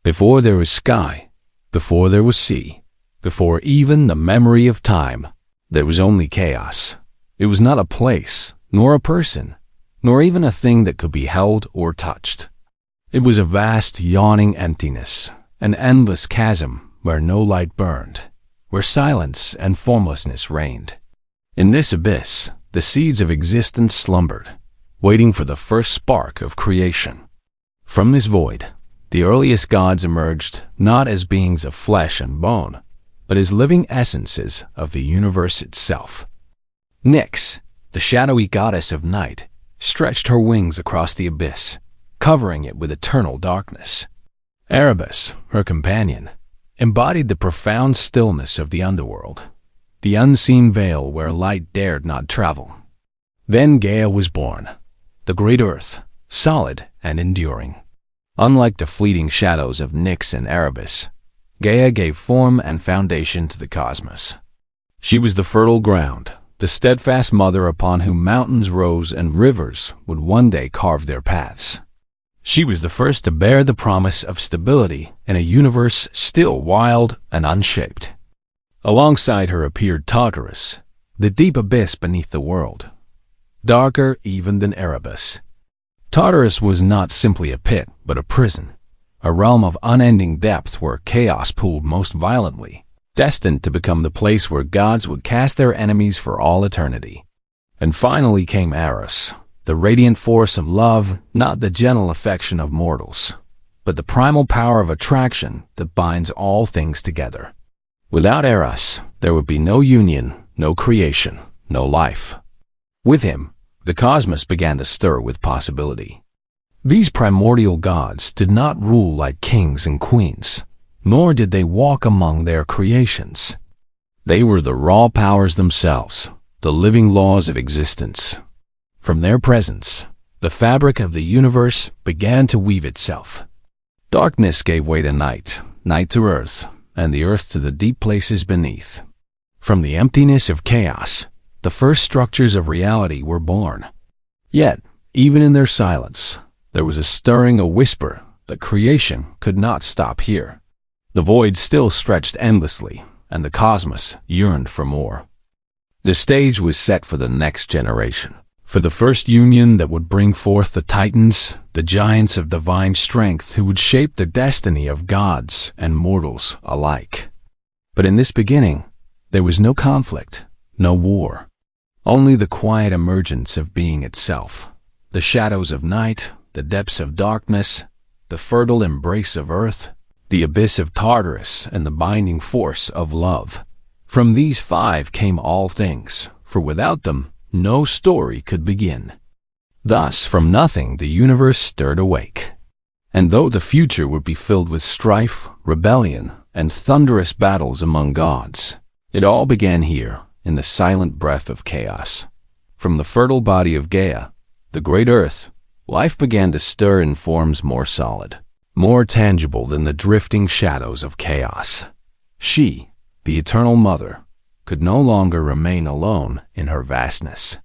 Before there was sky, before there was sea, before even the memory of time, there was only chaos. It was not a place, nor a person, nor even a thing that could be held or touched. It was a vast, yawning emptiness, an endless chasm where no light burned, where silence and formlessness reigned. In this abyss, the seeds of existence slumbered, waiting for the first spark of creation. From this void, the earliest gods emerged not as beings of flesh and bone, but as living essences of the universe itself. Nyx, the shadowy goddess of night, stretched her wings across the abyss, covering it with eternal darkness. Erebus, her companion, embodied the profound stillness of the underworld, the unseen veil where light dared not travel. Then Gaia was born, the great earth, solid and enduring. Unlike the fleeting shadows of Nyx and Erebus, Gaia gave form and foundation to the cosmos. She was the fertile ground, the steadfast mother upon whom mountains rose and rivers would one day carve their paths. She was the first to bear the promise of stability in a universe still wild and unshaped. Alongside her appeared Tartarus, the deep abyss beneath the world, darker even than Erebus. Tartarus was not simply a pit, but a prison, a realm of unending depth where chaos pooled most violently, destined to become the place where gods would cast their enemies for all eternity. And finally came Eros, the radiant force of love, not the gentle affection of mortals, but the primal power of attraction that binds all things together. Without Eros, there would be no union, no creation, no life. With him, the cosmos began to stir with possibility. These primordial gods did not rule like kings and queens, nor did they walk among their creations. They were the raw powers themselves, the living laws of existence. From their presence, the fabric of the universe began to weave itself. Darkness gave way to night, night to earth, and the earth to the deep places beneath. From the emptiness of chaos, the first structures of reality were born. Yet, even in their silence, there was a stirring, a whisper that creation could not stop here. The void still stretched endlessly, and the cosmos yearned for more. The stage was set for the next generation, for the first union that would bring forth the titans, the giants of divine strength who would shape the destiny of gods and mortals alike. But in this beginning, there was no conflict, no war. Only the quiet emergence of being itself, the shadows of night, the depths of darkness, the fertile embrace of earth, the abyss of Tartarus, and the binding force of love. From these five came all things, for without them, no story could begin. Thus, from nothing, the universe stirred awake. And though the future would be filled with strife, rebellion, and thunderous battles among gods, it all began here, in the silent breath of chaos. From the fertile body of Gaia, the great earth, life began to stir in forms more solid, more tangible than the drifting shadows of chaos. She, the eternal mother, could no longer remain alone in her vastness.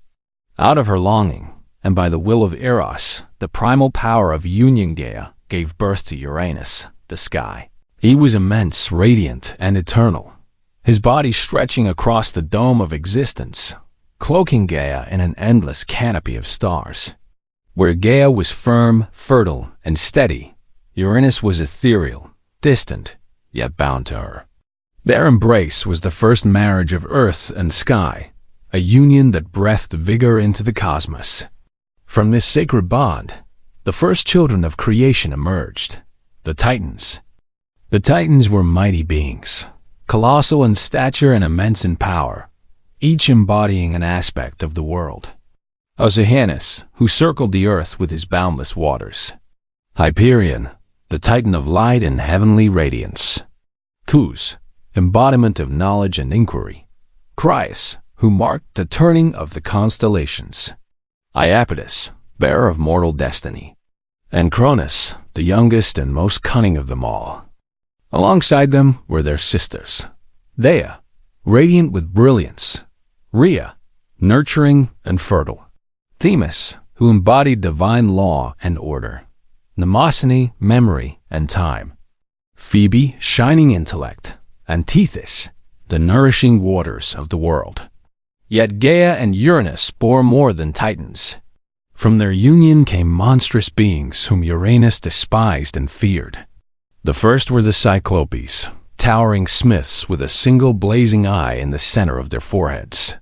Out of her longing, and by the will of Eros, the primal power of union, Gaia gave birth to Uranus, the sky. He was immense, radiant, and eternal, his body stretching across the dome of existence, cloaking Gaia in an endless canopy of stars. Where Gaia was firm, fertile, and steady, Uranus was ethereal, distant, yet bound to her. Their embrace was the first marriage of earth and sky, a union that breathed vigor into the cosmos. From this sacred bond, the first children of creation emerged, the Titans. The Titans were mighty beings, colossal in stature and immense in power, each embodying an aspect of the world. Oceanus, who circled the earth with his boundless waters. Hyperion, the titan of light and heavenly radiance. Cus, embodiment of knowledge and inquiry. Crius, who marked the turning of the constellations. Iapetus, bearer of mortal destiny. And Cronus, the youngest and most cunning of them all. Alongside them were their sisters. Dea, radiant with brilliance. Rhea, nurturing and fertile. Themis, who embodied divine law and order. Mnemosyne, memory and time. Phoebe, shining intellect, and Tethys, the nourishing waters of the world. Yet Gaia and Uranus bore more than Titans. From their union came monstrous beings whom Uranus despised and feared. The first were the Cyclopes, towering smiths with a single blazing eye in the center of their foreheads.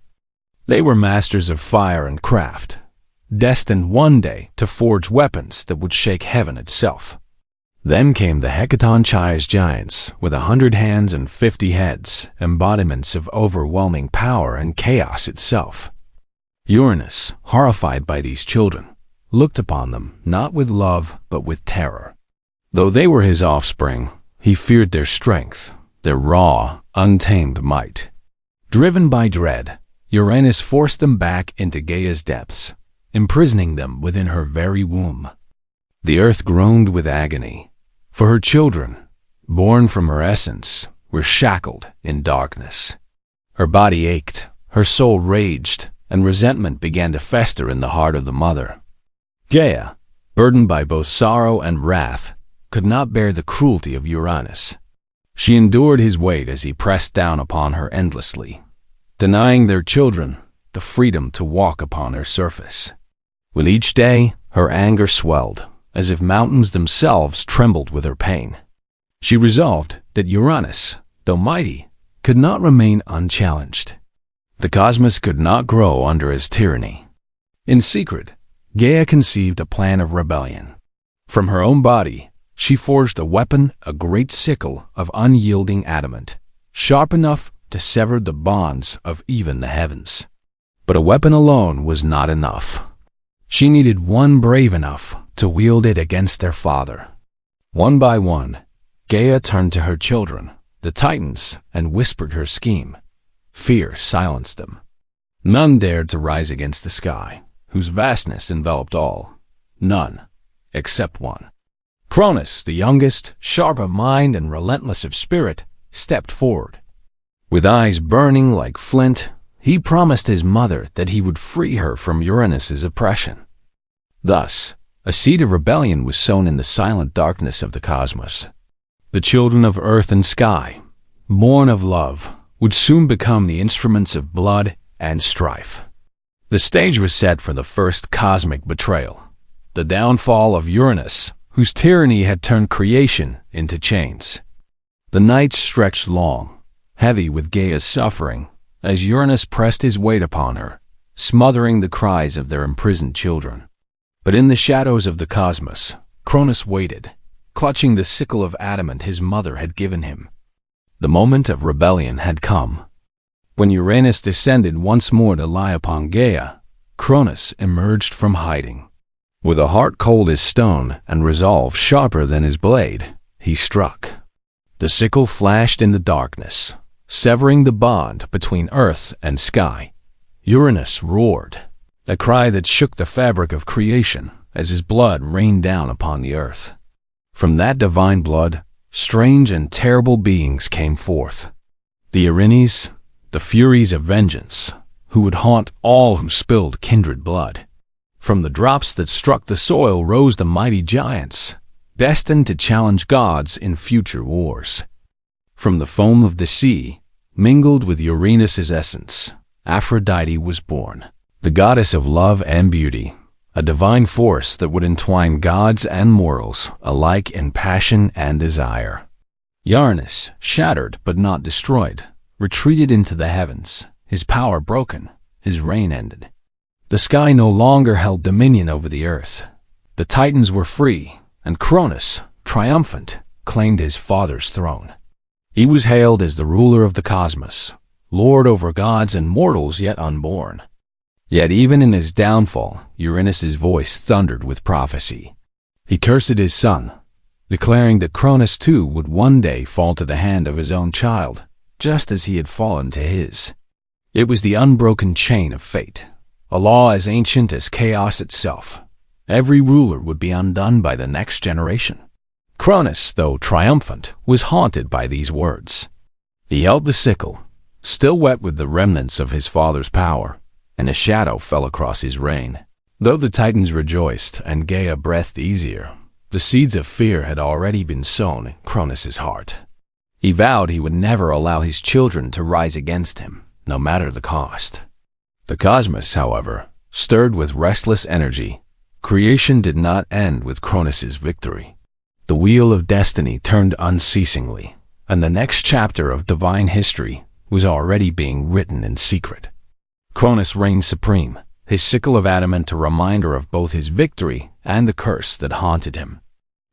They were masters of fire and craft, destined one day to forge weapons that would shake heaven itself. Then came the Hecatonchias giants, with 100 hands and 50 heads, embodiments of overwhelming power and chaos itself. Uranus, horrified by these children, looked upon them not with love but with terror. Though they were his offspring, he feared their strength, their raw, untamed might. Driven by dread, Uranus forced them back into Gaia's depths, imprisoning them within her very womb. The earth groaned with agony, for her children, born from her essence, were shackled in darkness. Her body ached, her soul raged, and resentment began to fester in the heart of the mother. Gaia, burdened by both sorrow and wrath, could not bear the cruelty of Uranus. She endured his weight as he pressed down upon her endlessly, denying their children the freedom to walk upon her surface. With each day, her anger swelled, as if mountains themselves trembled with her pain. She resolved that Uranus, though mighty, could not remain unchallenged. The cosmos could not grow under his tyranny. In secret, Gaia conceived a plan of rebellion. From her own body, she forged a weapon, a great sickle of unyielding adamant, sharp enough to sever the bonds of even the heavens. But a weapon alone was not enough. She needed one brave enough to wield it against their father. One by one, Gaia turned to her children, the Titans, and whispered her scheme. Fear silenced them. None dared to rise against the sky, whose vastness enveloped all. None, except one. Cronus, the youngest, sharp of mind and relentless of spirit, stepped forward. With eyes burning like flint, he promised his mother that he would free her from Uranus's oppression. Thus, a seed of rebellion was sown in the silent darkness of the cosmos. The children of earth and sky, born of love, would soon become the instruments of blood and strife. The stage was set for the first cosmic betrayal, the downfall of Uranus, whose tyranny had turned creation into chains. The nights stretched long, heavy with Gaia's suffering, as Uranus pressed his weight upon her, smothering the cries of their imprisoned children. But in the shadows of the cosmos, Cronus waited, clutching the sickle of adamant his mother had given him. The moment of rebellion had come. When Uranus descended once more to lie upon Gaia, Cronus emerged from hiding. With a heart cold as stone and resolve sharper than his blade, he struck. The sickle flashed in the darkness, severing the bond between earth and sky. Uranus roared, a cry that shook the fabric of creation as his blood rained down upon the earth. From that divine blood, strange and terrible beings came forth. The Erinyes, the Furies of vengeance, who would haunt all who spilled kindred blood. From the drops that struck the soil rose the mighty giants, destined to challenge gods in future wars. From the foam of the sea, mingled with Uranus's essence, Aphrodite was born, the goddess of love and beauty, a divine force that would entwine gods and mortals alike in passion and desire. Uranus, shattered but not destroyed, retreated into the heavens, his power broken, his reign ended. The sky no longer held dominion over the earth. The Titans were free, and Cronus, triumphant, claimed his father's throne. He was hailed as the ruler of the cosmos, lord over gods and mortals yet unborn. Yet even in his downfall, Uranus's voice thundered with prophecy. He cursed his son, declaring that Cronus too would one day fall to the hand of his own child, just as he had fallen to his. It was the unbroken chain of fate, a law as ancient as chaos itself. Every ruler would be undone by the next generation. Cronus, though triumphant, was haunted by these words. He held the sickle, still wet with the remnants of his father's power, and a shadow fell across his reign. Though the Titans rejoiced and Gaia breathed easier, The seeds of fear had already been sown in Cronus's heart. He vowed he would never allow his children to rise against him, no matter the cost. The cosmos, however, stirred with restless energy. Creation did not end with Cronus's victory. The wheel of destiny turned unceasingly, and the next chapter of divine history was already being written in secret. Cronus reigned supreme, his sickle of adamant a reminder of both his victory and the curse that haunted him.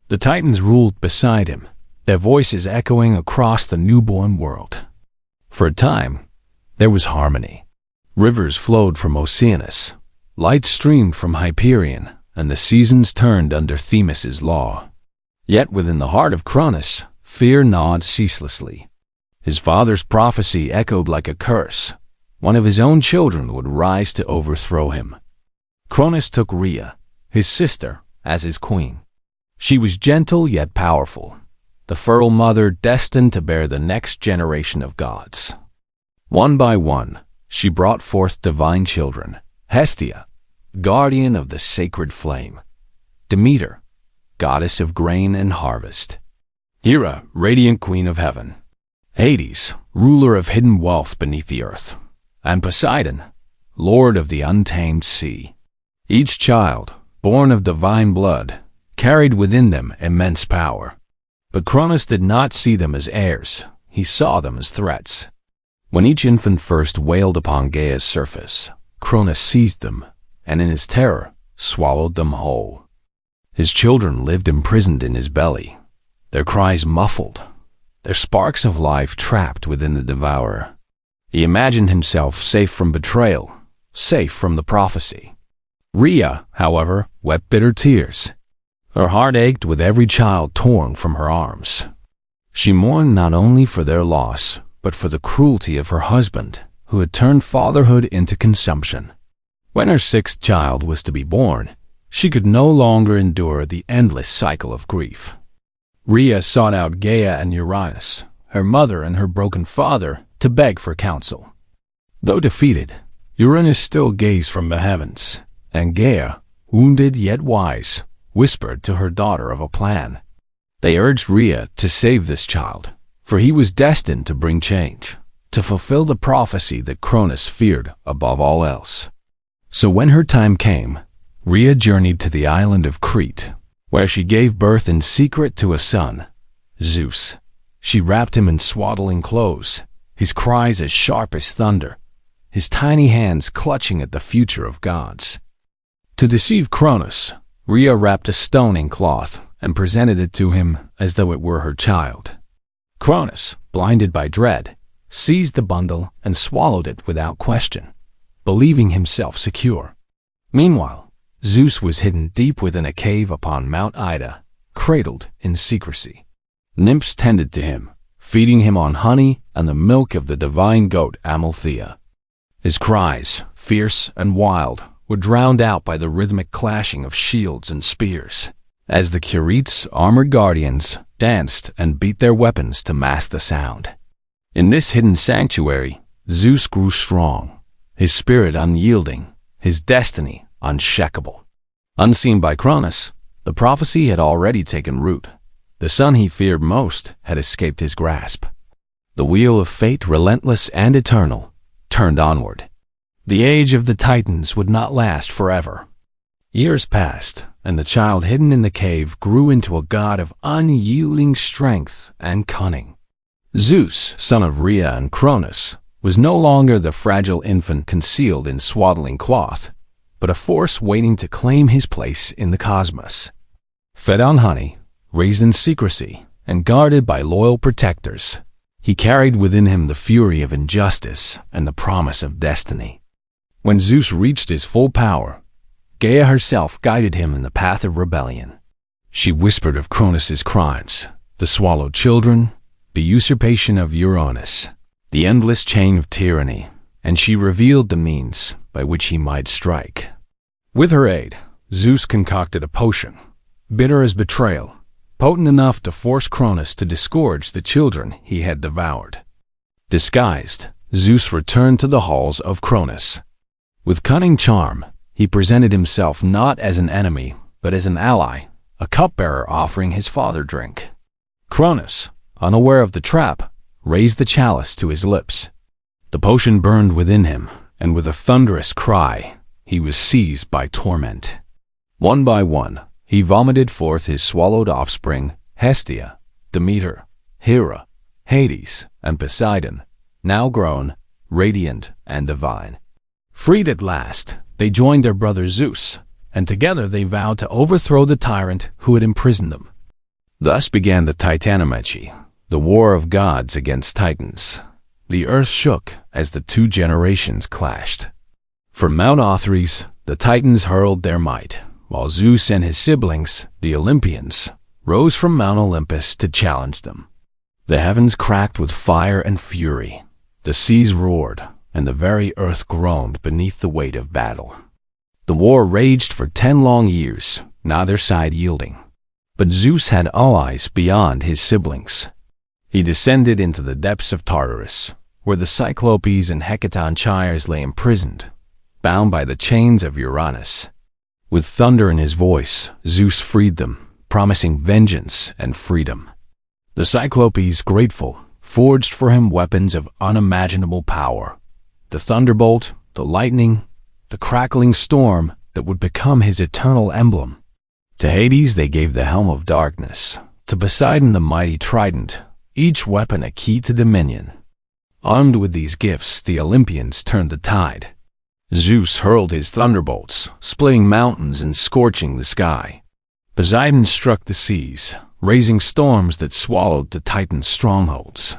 The Titans ruled beside him, their voices echoing across the newborn world. For a time, there was harmony. Rivers flowed from Oceanus, light streamed from Hyperion, and the seasons turned under Themis's law. Yet within the heart of Cronus, fear gnawed ceaselessly. His father's prophecy echoed like a curse. One of his own children would rise to overthrow him. Cronus took Rhea, his sister, as his queen. She was gentle yet powerful, the fertile mother destined to bear the next generation of gods. One by one, she brought forth divine children: Hestia, guardian of the sacred flame; Demeter, goddess of grain and harvest; Hera, radiant queen of heaven; Hades, ruler of hidden wealth beneath the earth; and Poseidon, lord of the untamed sea. Each child, born of divine blood, carried within them immense power. But Cronus did not see them as heirs, he saw them as threats. When each infant first wailed upon Gaia's surface, Cronus seized them, and in his terror, swallowed them whole. His children lived imprisoned in his belly, their cries muffled, their sparks of life trapped within the devourer. He imagined himself safe from betrayal, safe from the prophecy. Rhea, however, wept bitter tears. Her heart ached with every child torn from her arms. She mourned not only for their loss, but for the cruelty of her husband, who had turned fatherhood into consumption. When her sixth child was to be born, she could no longer endure the endless cycle of grief. Rhea sought out Gaia and Uranus, her mother and her broken father, to beg for counsel. Though defeated, Uranus still gazed from the heavens, and Gaia, wounded yet wise, whispered to her daughter of a plan. They urged Rhea to save this child, for he was destined to bring change, to fulfill the prophecy that Cronus feared above all else. So when her time came, Rhea journeyed to the island of Crete, where she gave birth in secret to a son, Zeus. She wrapped him in swaddling clothes, his cries as sharp as thunder, his tiny hands clutching at the future of gods. To deceive Cronus, Rhea wrapped a stone in cloth and presented it to him as though it were her child. Cronus, blinded by dread, seized the bundle and swallowed it without question, believing himself secure. Meanwhile, Zeus was hidden deep within a cave upon Mount Ida, cradled in secrecy. Nymphs tended to him, feeding him on honey and the milk of the divine goat Amalthea. His cries, fierce and wild, were drowned out by the rhythmic clashing of shields and spears, as the Curetes' armored guardians danced and beat their weapons to mask the sound. In this hidden sanctuary, Zeus grew strong, his spirit unyielding, his destiny unshakable. Unseen by Cronus, the prophecy had already taken root. The son he feared most had escaped his grasp. The wheel of fate, relentless and eternal, turned onward. The age of the Titans would not last forever. Years passed, and the child hidden in the cave grew into a god of unyielding strength and cunning. Zeus, son of Rhea and Cronus, was no longer the fragile infant concealed in swaddling cloth, but a force waiting to claim his place in the cosmos. Fed on honey, raised in secrecy, and guarded by loyal protectors, he carried within him the fury of injustice and the promise of destiny. When Zeus reached his full power, Gaia herself guided him in the path of rebellion. She whispered of Cronus's crimes, the swallowed children, the usurpation of Uranus, the endless chain of tyranny, and she revealed the means by which he might strike. With her aid, Zeus concocted a potion, bitter as betrayal, potent enough to force Cronus to disgorge the children he had devoured. Disguised, Zeus returned to the halls of Cronus. With cunning charm, he presented himself not as an enemy, but as an ally, a cupbearer offering his father drink. Cronus, unaware of the trap, raised the chalice to his lips. The potion burned within him, and with a thunderous cry, he was seized by torment. One by one, he vomited forth his swallowed offspring, Hestia, Demeter, Hera, Hades, and Poseidon, now grown, radiant, and divine. Freed at last, they joined their brother Zeus, and together they vowed to overthrow the tyrant who had imprisoned them. Thus began the Titanomachi, the war of gods against titans. The earth shook as the two generations clashed. From Mount Othrys, the titans hurled their might, while Zeus and his siblings, the Olympians, rose from Mount Olympus to challenge them. The heavens cracked with fire and fury. The seas roared, and the very earth groaned beneath the weight of battle. The war raged for 10 long years, neither side yielding. But Zeus had allies beyond his siblings. He descended into the depths of Tartarus, where the Cyclopes and Hecatonchires lay imprisoned, bound by the chains of Uranus. With thunder in his voice, Zeus freed them, promising vengeance and freedom. The Cyclopes, grateful, forged for him weapons of unimaginable power. The thunderbolt, the lightning, the crackling storm that would become his eternal emblem. To Hades they gave the helm of darkness, to Poseidon the mighty trident, each weapon a key to dominion. Armed with these gifts, the Olympians turned the tide. Zeus hurled his thunderbolts, splitting mountains and scorching the sky. Poseidon struck the seas, raising storms that swallowed the Titans' strongholds.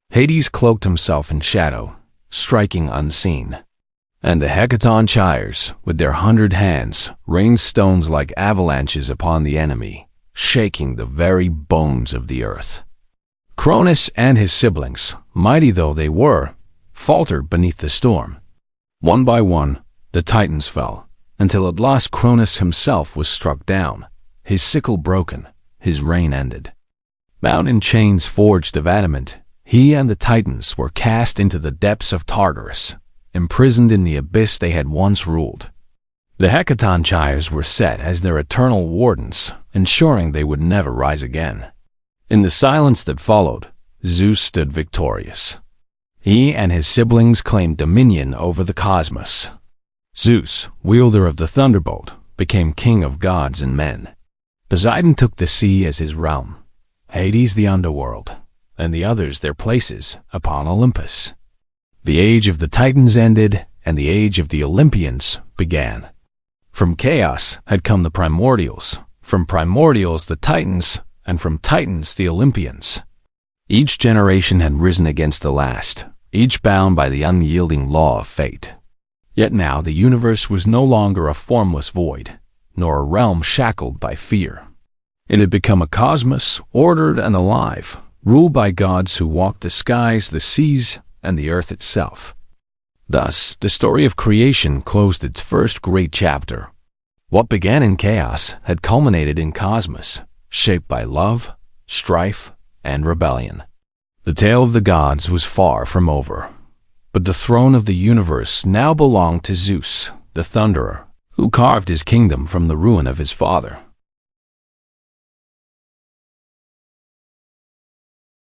Hades cloaked himself in shadow, striking unseen. And the Hecatonchires, with their 100 hands, rained stones like avalanches upon the enemy, shaking the very bones of the earth. Cronus and his siblings, mighty though they were, faltered beneath the storm. One by one, the Titans fell, until at last Cronus himself was struck down, his sickle broken, his reign ended. Bound in chains forged of adamant, he and the Titans were cast into the depths of Tartarus, imprisoned in the abyss they had once ruled. The Hecatonchires were set as their eternal wardens, ensuring they would never rise again. In the silence that followed, Zeus stood victorious. He and his siblings claimed dominion over the cosmos. Zeus, wielder of the thunderbolt, became king of gods and men. Poseidon took the sea as his realm, Hades the underworld, and the others their places upon Olympus. The age of the Titans ended, and the age of the Olympians began. From chaos had come the Primordials, from Primordials the Titans, and from Titans the Olympians. Each generation had risen against the last, each bound by the unyielding law of fate. Yet now the universe was no longer a formless void, nor a realm shackled by fear. It had become a cosmos, ordered and alive, ruled by gods who walked the skies, the seas, and the earth itself. Thus, the story of creation closed its first great chapter. What began in chaos had culminated in cosmos, shaped by love, strife, and rebellion. The tale of the gods was far from over, but the throne of the universe now belonged to Zeus, the Thunderer, who carved his kingdom from the ruin of his father.